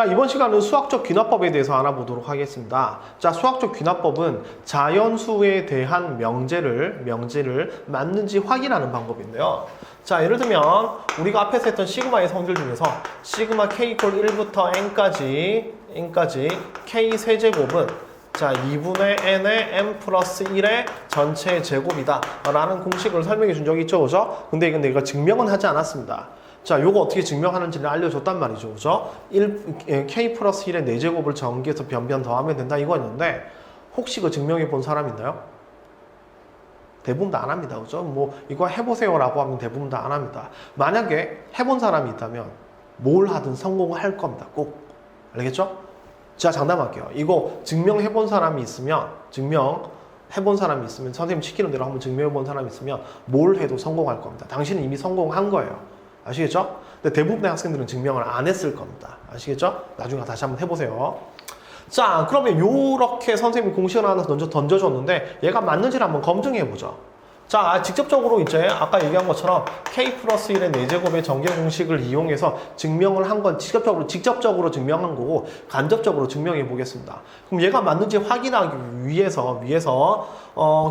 자, 이번 시간은 수학적 귀납법에 대해서 알아보도록 하겠습니다. 자, 수학적 귀납법은 자연수에 대한 명제를 맞는지 확인하는 방법인데요. 자, 예를 들면 우리가 앞에서 했던 시그마의 성질 중에서 시그마 k = 1부터 n까지 k 세제곱은 자, 2분의 n의 n 플러스 1의 전체 제곱이다 라는 공식을 설명해 준 적이 있죠, 그죠? 근데 이건 내가 증명은 하지 않았습니다. 자, 요거 어떻게 증명하는지를 알려줬단 말이죠, 그죠? k 플러스 1의 4제곱을 전기해서 변변 더하면 된다 이거였는데 혹시 그 증명해 본 사람 있나요? 대부분 다 안 합니다, 그죠? 뭐 이거 해보세요라고 하면 대부분 다 안 합니다. 만약에 해본 사람이 있다면 뭘 하든 성공을 할 겁니다, 꼭. 알겠죠? 자, 장담할게요. 이거 증명해본 사람이 있으면 선생님 시키는 대로 한번 증명해본 사람이 있으면 뭘 해도 성공할 겁니다. 당신은 이미 성공한 거예요. 아시겠죠? 근데 대부분의 학생들은 증명을 안 했을 겁니다. 아시겠죠? 나중에 다시 한번 해보세요. 자, 그러면 요렇게 선생님이 공식을 하나 던져줬는데 얘가 맞는지를 한번 검증해보죠. 자, 직접적으로 이제 아까 얘기한 것처럼 k 플러스 1의 4제곱의 전개 공식을 이용해서 증명을 한 건 직접적으로 증명한 거고 간접적으로 증명해 보겠습니다. 그럼 얘가 맞는지 확인하기 위해서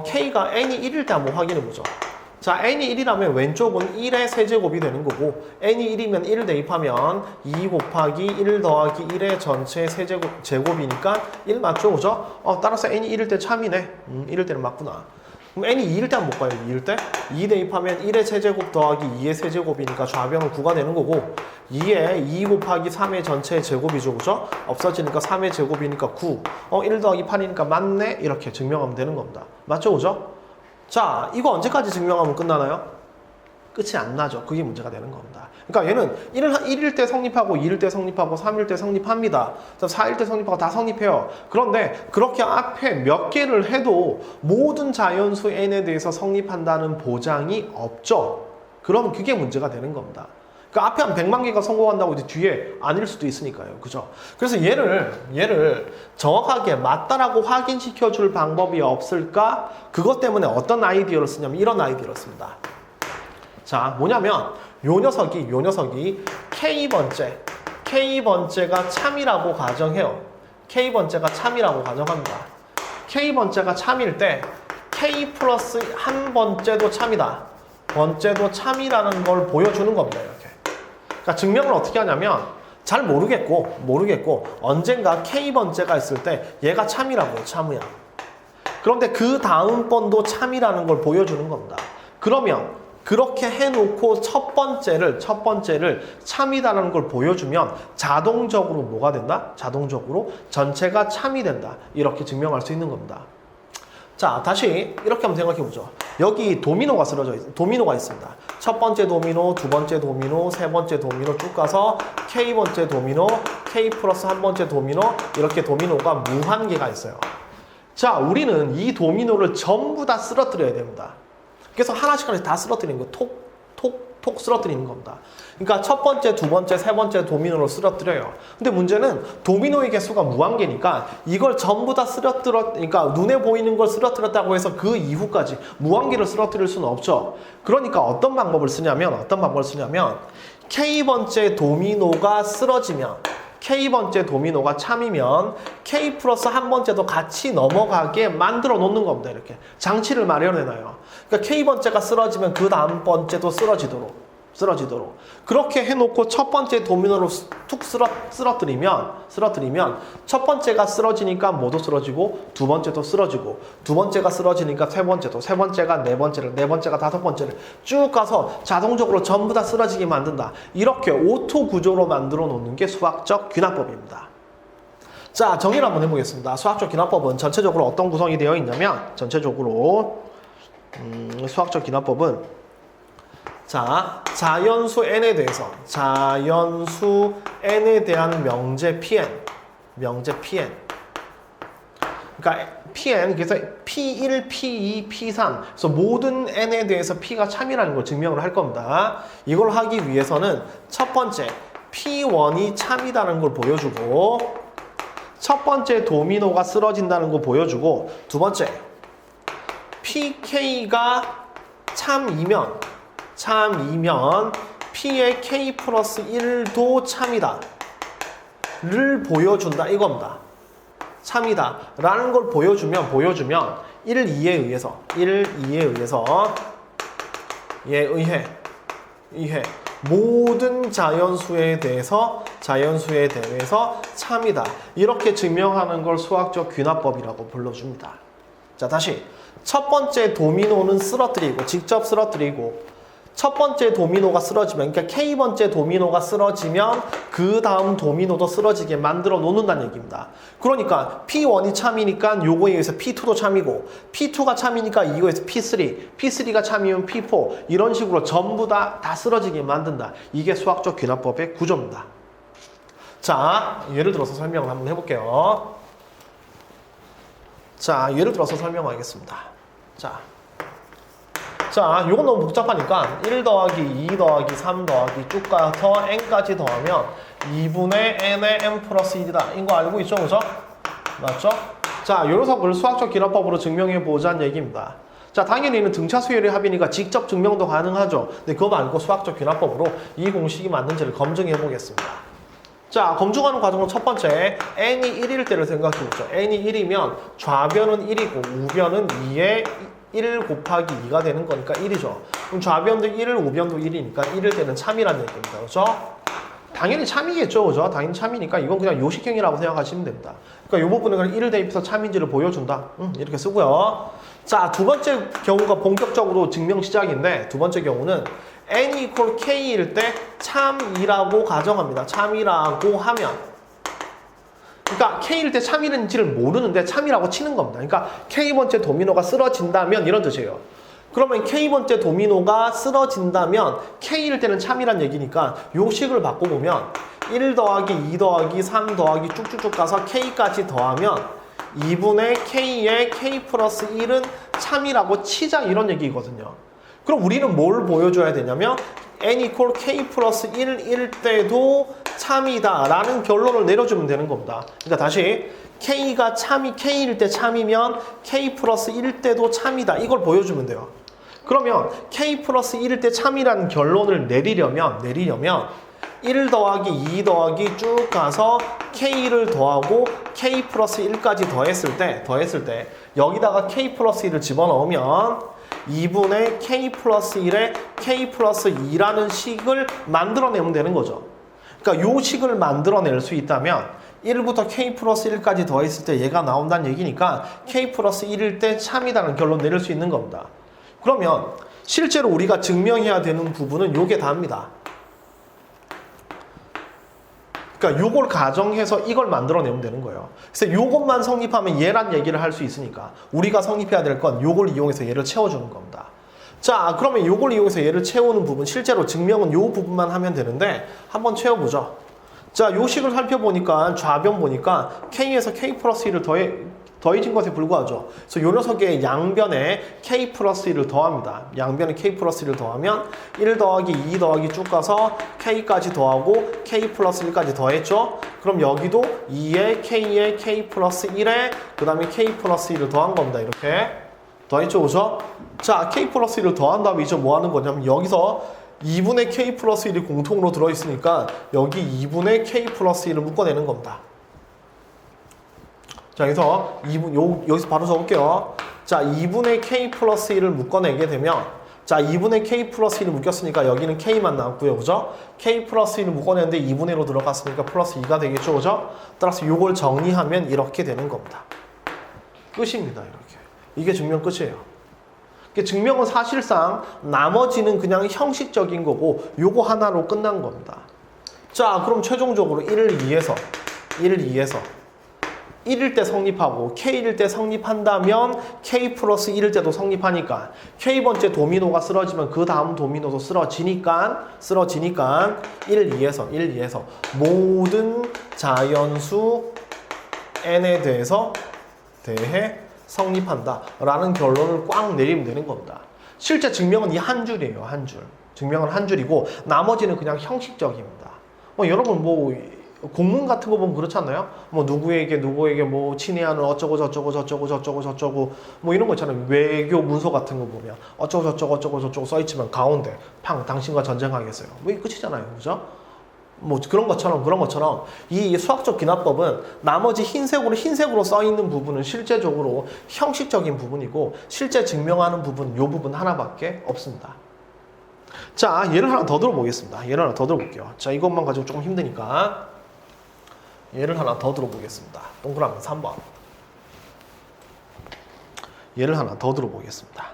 k가 n이 1일 때 한번 확인해 보죠. 자, n이 1이라면 왼쪽은 1의 세제곱이 되는 거고 n이 1이면 1 대입하면 2 곱하기 1 더하기 1의 전체 제곱이니까 1 맞죠? 그죠? 따라서 n이 1일 때 참이네. 1일 때는 맞구나. 그럼 n이 2일 때 한번 볼까요? 2일 때? 2 대입하면 1의 세제곱 더하기 2의 세제곱이니까 좌변은 9가 되는 거고 2에 2 곱하기 3의 전체 제곱이죠, 그죠? 없어지니까 3의 제곱이니까 9. 1 더하기 8이니까 맞네? 이렇게 증명하면 되는 겁니다. 맞죠, 그죠? 자, 이거 언제까지 증명하면 끝나나요? 끝이 안 나죠. 그게 문제가 되는 겁니다. 그러니까 얘는 1일 때 성립하고 2일 때 성립하고 3일 때 성립합니다. 4일 때 성립하고 다 성립해요. 그런데 그렇게 앞에 몇 개를 해도 모든 자연수 n에 대해서 성립한다는 보장이 없죠. 그럼 그게 문제가 되는 겁니다. 그러니까 앞에 한 100만 개가 성공한다고 이제 뒤에 아닐 수도 있으니까요. 그죠? 그래서 얘를 정확하게 맞다라고 확인시켜 줄 방법이 없을까? 그것 때문에 어떤 아이디어를 쓰냐면 이런 아이디어를 씁니다. 자, 뭐냐면 요 녀석이 K번째가 참이라고 가정해요. K번째가 참이라고 가정합니다. K번째가 참일 때 K 플러스 한 번째도 참이다. 번째도 참이라는 걸 보여주는 겁니다. 이렇게. 그러니까 증명을 어떻게 하냐면 잘 모르겠고 언젠가 K번째가 있을 때 얘가 참이라고 해요. 참이야. 그런데 그 다음 번도 참이라는 걸 보여주는 겁니다. 그러면 그렇게 해놓고 첫 번째를 참이다라는 걸 보여주면 자동적으로 뭐가 된다? 자동적으로 전체가 참이 된다. 이렇게 증명할 수 있는 겁니다. 자, 다시 이렇게 한번 생각해보죠. 여기 도미노가 있습니다. 첫 번째 도미노, 두 번째 도미노, 세 번째 도미노 쭉 가서 K번째 도미노, K 플러스 한 번째 도미노, 이렇게 도미노가 무한개가 있어요. 자, 우리는 이 도미노를 전부 다 쓰러뜨려야 됩니다. 그래서 하나씩 다 쓰러뜨리는 거, 톡 쓰러뜨리는 겁니다. 그러니까 첫 번째, 두 번째, 세 번째 도미노를 쓰러뜨려요. 근데 문제는 도미노의 개수가 무한개니까 이걸 전부 다 그러니까 눈에 보이는 걸 쓰러뜨렸다고 해서 그 이후까지 무한개를 쓰러뜨릴 수는 없죠. 그러니까 어떤 방법을 쓰냐면 K번째 도미노가 쓰러지면 K번째 도미노가 참이면 K 플러스 한 번째도 같이 넘어가게 만들어 놓는 겁니다. 이렇게 장치를 마련해놔요. 그러니까 K번째가 쓰러지면 그 다음 번째도 쓰러지도록 그렇게 해놓고 첫 번째 도미노로 툭 쓰러뜨리면 첫 번째가 쓰러지니까 뭐도 쓰러지고 두 번째도 쓰러지고 두 번째가 쓰러지니까 세 번째도 세 번째가 네 번째가 다섯 번째를 쭉 가서 자동적으로 전부 다 쓰러지게 만든다. 이렇게 오토 구조로 만들어 놓는 게 수학적 귀납법입니다. 자, 정의를 한번 해보겠습니다. 수학적 귀납법은 전체적으로 어떤 구성이 되어 있냐면 수학적 귀납법은 자, 자연수 n에 대한 명제 Pn. 그러니까 Pn, 그래서 P1, P2, P3. 그래서 모든 n에 대해서 P가 참이라는 걸 증명을 할 겁니다. 이걸 하기 위해서는 첫 번째, P1이 참이라는 걸 보여주고, 첫 번째 도미노가 쓰러진다는 걸 보여주고, 두 번째, PK가 참이면 P의 K 플러스 1도 참이다. 를 보여준다 이겁니다. 참이다 라는 걸 보여주면 1, 2에 의해서 모든 자연수에 대해서 참이다 이렇게 증명하는 걸 수학적 귀납법이라고 불러줍니다. 자, 다시 첫 번째 도미노는 쓰러뜨리고 직접 쓰러뜨리고 첫 번째 도미노가 쓰러지면 그러니까 K번째 도미노가 쓰러지면 그 다음 도미노도 쓰러지게 만들어 놓는다는 얘기입니다. 그러니까 P1이 참이니까 요거에 의해서 P2도 참이고 P2가 참이니까 이거에서 P3, P3가 참이면 P4 이런 식으로 전부 다 쓰러지게 만든다. 이게 수학적 귀납법의 구조입니다. 자, 예를 들어서 설명을 한번 해볼게요. 자, 예를 들어서 설명하겠습니다. 자, 요건 너무 복잡하니까 1 더하기 2 더하기 3 더하기 쭉 가서 n까지 더하면 2분의 n의 n 플러스 1이다. 이거 알고 있죠? 그죠? 맞죠? 자, 요 녀석을 수학적 귀납법으로 증명해 보자는 얘기입니다. 자, 당연히 이는 등차 수열의 합이니까 직접 증명도 가능하죠. 근데 그거 말고 수학적 귀납법으로 이 공식이 맞는지를 검증해 보겠습니다. 자, 검증하는 과정은 첫 번째 n이 1일 때를 생각해 보죠. n이 1이면 좌변은 1이고 우변은 2의 1 곱하기 2가 되는 거니까 1이죠. 그럼 좌변도 1, 우변도 1이니까 1일 때는 참이라는 얘기입니다. 그렇죠? 당연히 참이겠죠. 그죠? 당연히 참이니까 이건 그냥 요식행위라고 생각하시면 됩니다. 그러니까 이 부분은 그냥 1을 대입해서 참인지를 보여준다. 이렇게 쓰고요. 자, 두 번째 경우가 본격적으로 증명 시작인데 두 번째 경우는 n이 equal k일 때 참이라고 가정합니다. 참이라고 하면 그러니까 K일 때 참이는지를 모르는데 참이라고 치는 겁니다. 그러니까 K번째 도미노가 쓰러진다면 이런 뜻이에요. 그러면 K번째 도미노가 쓰러진다면 K일 때는 참이란 얘기니까 요 식을 바꿔보면 1 더하기 2 더하기 3 더하기 쭉쭉쭉 가서 K까지 더하면 2분의 K의 K 플러스 1은 참이라고 치자 이런 얘기거든요. 그럼 우리는 뭘 보여줘야 되냐면 n equal k 플러스 1일 때도 참이다 라는 결론을 내려주면 되는 겁니다. 그러니까 다시 k가 k일 때 참이면 k 플러스 1일 때도 참이다 이걸 보여주면 돼요. 그러면 k 플러스 1일 때 참이라는 결론을 내리려면 1 더하기 2 더하기 쭉 가서 k를 더하고 k 플러스 1까지 더했을 때 여기다가 k 플러스 1을 집어넣으면 2분의 k 플러스 1에 k 플러스 2라는 식을 만들어내면 되는 거죠. 그러니까 요 식을 만들어낼 수 있다면 1부터 k 플러스 1까지 더했을 때 얘가 나온다는 얘기니까 k 플러스 1일 때 참이다는 결론 내릴 수 있는 겁니다. 그러면 실제로 우리가 증명해야 되는 부분은 요게 다입니다. 그러니까 요걸 가정해서 이걸 만들어내면 되는 거예요. 그래서 요것만 성립하면 얘란 얘기를 할 수 있으니까 우리가 성립해야 될 건 요걸 이용해서 얘를 채워주는 겁니다. 자, 그러면 요걸 이용해서 얘를 채우는 부분 실제로 증명은 요 부분만 하면 되는데 한번 채워보죠. 자, 요 식을 살펴보니까 좌변 보니까 K에서 K 플러스 1을 더해진 것에 불과하죠. 그래서 요 녀석의 양변에 K 플러스 1을 더합니다. 양변에 K 플러스 1을 더하면 1 더하기 2 더하기 쭉 가서 K까지 더하고 K 플러스 1까지 더했죠. 그럼 여기도 2에 K에 K 플러스 1에 그 다음에 K 플러스 1을 더한 겁니다. 이렇게 더했죠. 그죠? 자, K 플러스 1을 더한 다음에 이제 뭐 하는 거냐면 여기서 2분의 K 플러스 1이 공통으로 들어있으니까 여기 2분의 K 플러스 1을 묶어내는 겁니다. 자, 여기서 여기서 바로 적을게요. 자, 2분의 K 플러스 1을 묶어내게 되면 자, 2분의 K 플러스 1을 묶였으니까 여기는 K만 남고요. 그죠? K 플러스 1을 묶어내는데 2분의 1로 들어갔으니까 플러스 2가 되겠죠. 그죠? 따라서 이걸 정리하면 이렇게 되는 겁니다. 끝입니다. 이렇게. 이게 증명 끝이에요. 증명은 사실상 나머지는 그냥 형식적인 거고 요거 하나로 끝난 겁니다. 자, 그럼 최종적으로 1을 2에서 1일 때 성립하고 K일 때 성립한다면 K 플러스 1일 때도 성립하니까 K번째 도미노가 쓰러지면 그 다음 도미노도 쓰러지니까 1, 2에서 모든 자연수 N에 대해 성립한다 라는 결론을 꽉 내리면 되는 겁니다. 실제 증명은 이 한 줄이에요. 한 줄. 증명은 한 줄이고 나머지는 그냥 형식적입니다. 여러분 공문 같은 거 보면 그렇지 않나요? 누구에게 뭐 친애하는 어쩌고 저쩌고 뭐 이런 거 있잖아요. 외교 문서 같은 거 보면 어쩌고 저쩌고 써있지만 가운데 팡 당신과 전쟁하겠어요. 뭐 이게 끝이잖아요. 그죠? 뭐 그런 것처럼 이 수학적 귀납법은 나머지 흰색으로 써 있는 부분은 실제적으로 형식적인 부분이고 실제 증명하는 부분 요 부분 하나밖에 없습니다. 자, 예를 하나 더 들어보겠습니다. 예를 하나 더 들어볼게요. 자, 이것만 가지고 조금 힘드니까 예를 하나 더 들어보겠습니다. 동그라미 3번. 예를 하나 더 들어보겠습니다.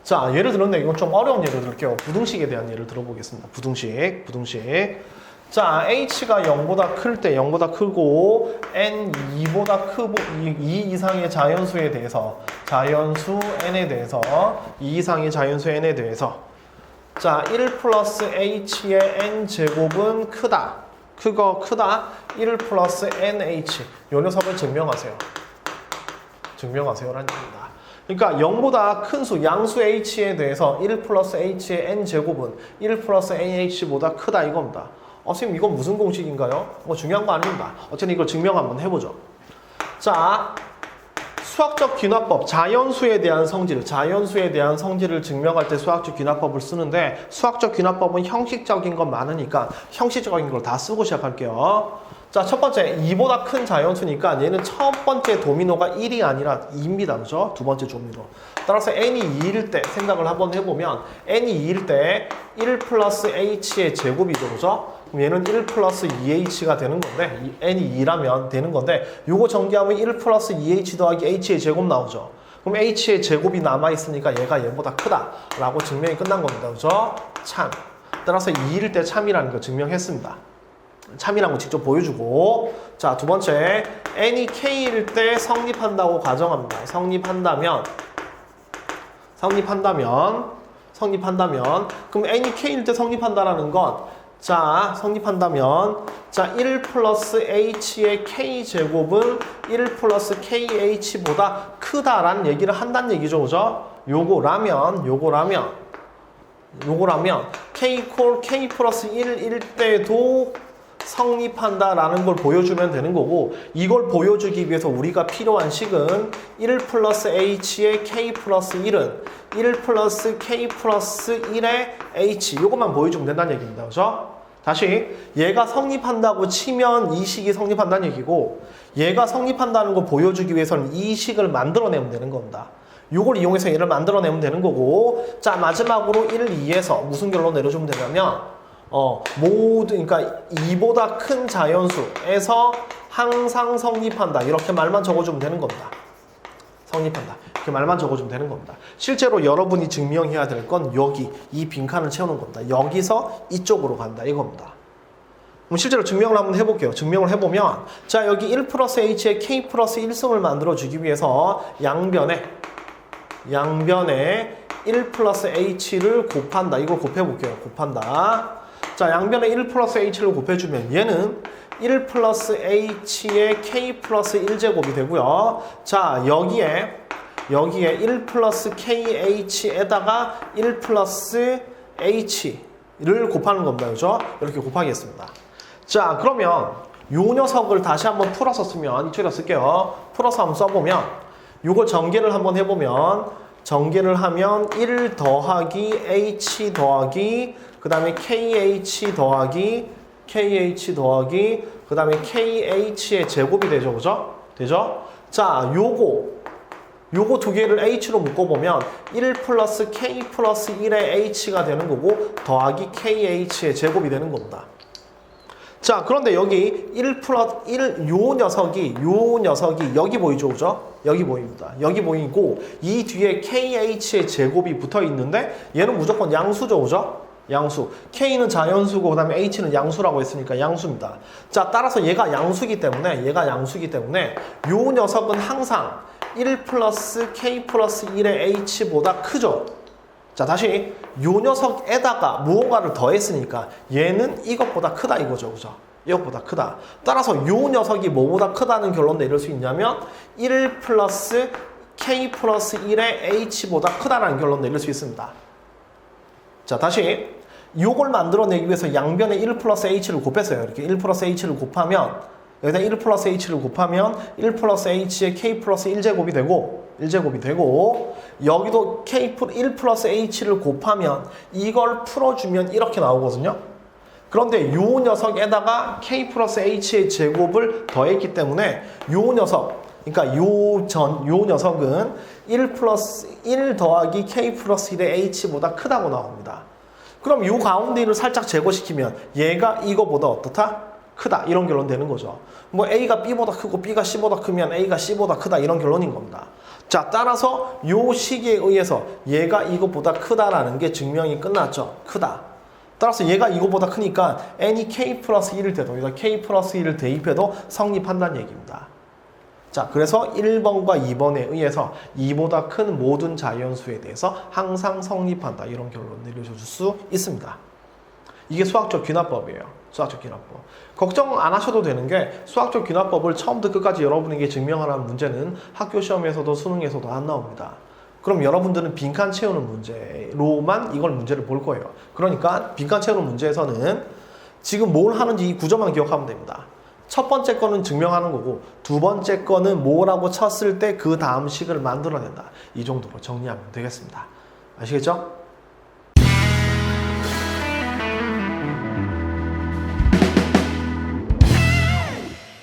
자, 예를 들었는데 이건 좀 어려운 예를 들을게요. 부등식에 대한 예를 들어보겠습니다. 부등식. 자, h가 0보다 클 때 0보다 크고 n 2보다 크고 2 이상의 자연수에 대해서 자연수 n에 대해서 2 이상의 자연수 n에 대해서 자, 1 플러스 h의 n 제곱은 크다. 크다. 1 플러스 nh 요 녀석을 증명하세요. 증명하세요라는 얘기입니다. 그러니까 0보다 큰 수, 양수 h에 대해서 1 플러스 h의 n 제곱은 1 플러스 nh보다 크다 이겁니다. 선생님 이건 무슨 공식인가요? 뭐 중요한 거 아닙니다. 어쨌든 이걸 증명 한번 해보죠. 자, 수학적 귀납법, 자연수에 대한 성질을 증명할 때 수학적 귀납법을 쓰는데 수학적 귀납법은 형식적인 건 많으니까 형식적인 걸 다 쓰고 시작할게요. 자, 첫 번째 2보다 큰 자연수니까 얘는 첫 번째 도미노가 1이 아니라 2입니다. 그죠? 두 번째 도미노. 따라서 n이 2일 때 생각을 한번 해보면 n이 2일 때 1 플러스 h의 제곱이죠. 그죠? 그럼 얘는 1 플러스 2h가 되는 건데 n이 2라면 되는 건데 요거 전개하면 1 플러스 2h 더하기 h의 제곱 나오죠. 그럼 h의 제곱이 남아있으니까 얘가 얘보다 크다 라고 증명이 끝난 겁니다. 그죠? 참. 따라서 2일 때 참이라는 거 증명했습니다. 참이라는 거 직접 보여주고 자, 두 번째 n이 k일 때 성립한다고 가정합니다. 성립한다면 그럼 n이 k일 때 성립한다라는 건 자, 성립한다면 자, 1 플러스 h의 k제곱은 1 플러스 kh보다 크다라는 얘기를 한다는 얘기죠. 그죠? 요거라면 k 플러스 1일 때도 성립한다라는 걸 보여주면 되는 거고 이걸 보여주기 위해서 우리가 필요한 식은 1 플러스 h의 k 플러스 1은 1 플러스 k 플러스 1의 h 이것만 보여주면 된다는 얘기입니다. 그죠? 다시 얘가 성립한다고 치면 이 식이 성립한다는 얘기고 얘가 성립한다는 걸 보여주기 위해서는 이 식을 만들어내면 되는 겁니다. 이걸 이용해서 얘를 만들어내면 되는 거고 자, 마지막으로 1, 2에서 무슨 결론 내려주면 되냐면 그러니까 2보다 큰 자연수에서 항상 성립한다. 이렇게 말만 적어주면 되는 겁니다. 성립한다. 이렇게 말만 적어주면 되는 겁니다. 실제로 여러분이 증명해야 될 건 여기 이 빈칸을 채우는 겁니다. 여기서 이쪽으로 간다. 이겁니다. 그럼 실제로 증명을 한번 해볼게요. 증명을 해보면 자, 여기 1 플러스 h의 k 플러스 1승을 만들어주기 위해서 양변에 1 플러스 h를 곱한다. 이걸 곱해볼게요. 곱한다. 자, 양변에 1 플러스 h를 곱해주면 얘는 1 플러스 h의 k 플러스 1제곱이 되고요. 자, 여기에 1 플러스 kh에다가 1 플러스 h를 곱하는 겁니다. 그죠? 이렇게 곱하겠습니다. 자, 그러면 요 녀석을 다시 한번 풀어서 쓰면 이쪽에다 쓸게요. 풀어서 한번 써보면 요걸 전개를 한번 해보면 전개를 하면 1 더하기 h 더하기 그 다음에 kh 더하기 그 다음에 kh의 제곱이 되죠. 그죠? 되죠? 자, 요거 두 개를 h로 묶어보면 1 플러스 k 플러스 1의 h가 되는 거고 더하기 kh의 제곱이 되는 겁니다. 자, 그런데 여기 1 플러스 1 요 녀석이 여기 보이죠. 그죠? 여기 보입니다. 여기 보이고 이 뒤에 kh의 제곱이 붙어 있는데 얘는 무조건 양수죠. 그죠? 양수. k는 자연수고 그 다음에 h는 양수라고 했으니까 양수입니다. 자, 따라서 얘가 양수기 때문에 요 녀석은 항상 1 플러스 k 플러스 1의 h보다 크죠. 자, 다시 요 녀석에다가 무언가를 더했으니까 얘는 이것보다 크다 이거죠. 그죠? 이것보다 크다. 따라서 요 녀석이 뭐보다 크다는 결론 내릴 수 있냐면 1 플러스 k 플러스 1의 h보다 크다라는 결론 내릴 수 있습니다. 자, 다시 요걸 만들어내기 위해서 양변에 1 플러스 h를 곱했어요. 이렇게 1 플러스 h를 곱하면 여기다 1 플러스 h를 곱하면 1 플러스 h의 k 플러스 1제곱이 되고 1제곱이 되고 여기도 K1 플러스 H를 곱하면 이걸 풀어주면 이렇게 나오거든요. 그런데 요 녀석에다가 K 플러스 H의 제곱을 더했기 때문에 요 녀석, 그러니까 요 녀석은 1 더하기 K 플러스 1의 H보다 크다고 나옵니다. 그럼 요 가운데 일을 살짝 제거시키면 얘가 이거보다 어떻다? 크다. 이런 결론 되는 거죠. 뭐 A가 B보다 크고 B가 C보다 크면 A가 C보다 크다. 이런 결론인 겁니다. 자, 따라서 요 식에 의해서 얘가 이거보다 크다라는 게 증명이 끝났죠. 크다. 따라서 얘가 이거보다 크니까 n이 K 플러스 1을 대도, 여기다 K 플러스 1을 대입해도 성립한다는 얘기입니다. 자, 그래서 1번과 2번에 의해서 2보다 큰 모든 자연수에 대해서 항상 성립한다. 이런 결론 내려줄 수 있습니다. 이게 수학적 귀납법이에요. 수학적 귀납법. 걱정 안 하셔도 되는 게 수학적 귀납법을 처음부터 끝까지 여러분에게 증명하라는 문제는 학교 시험에서도 수능에서도 안 나옵니다. 그럼 여러분들은 빈칸 채우는 문제로만 이걸 문제를 볼 거예요. 그러니까 빈칸 채우는 문제에서는 지금 뭘 하는지 이 구조만 기억하면 됩니다. 첫 번째 거는 증명하는 거고 두 번째 거는 뭐라고 쳤을 때 그 다음 식을 만들어낸다. 이 정도로 정리하면 되겠습니다. 아시겠죠?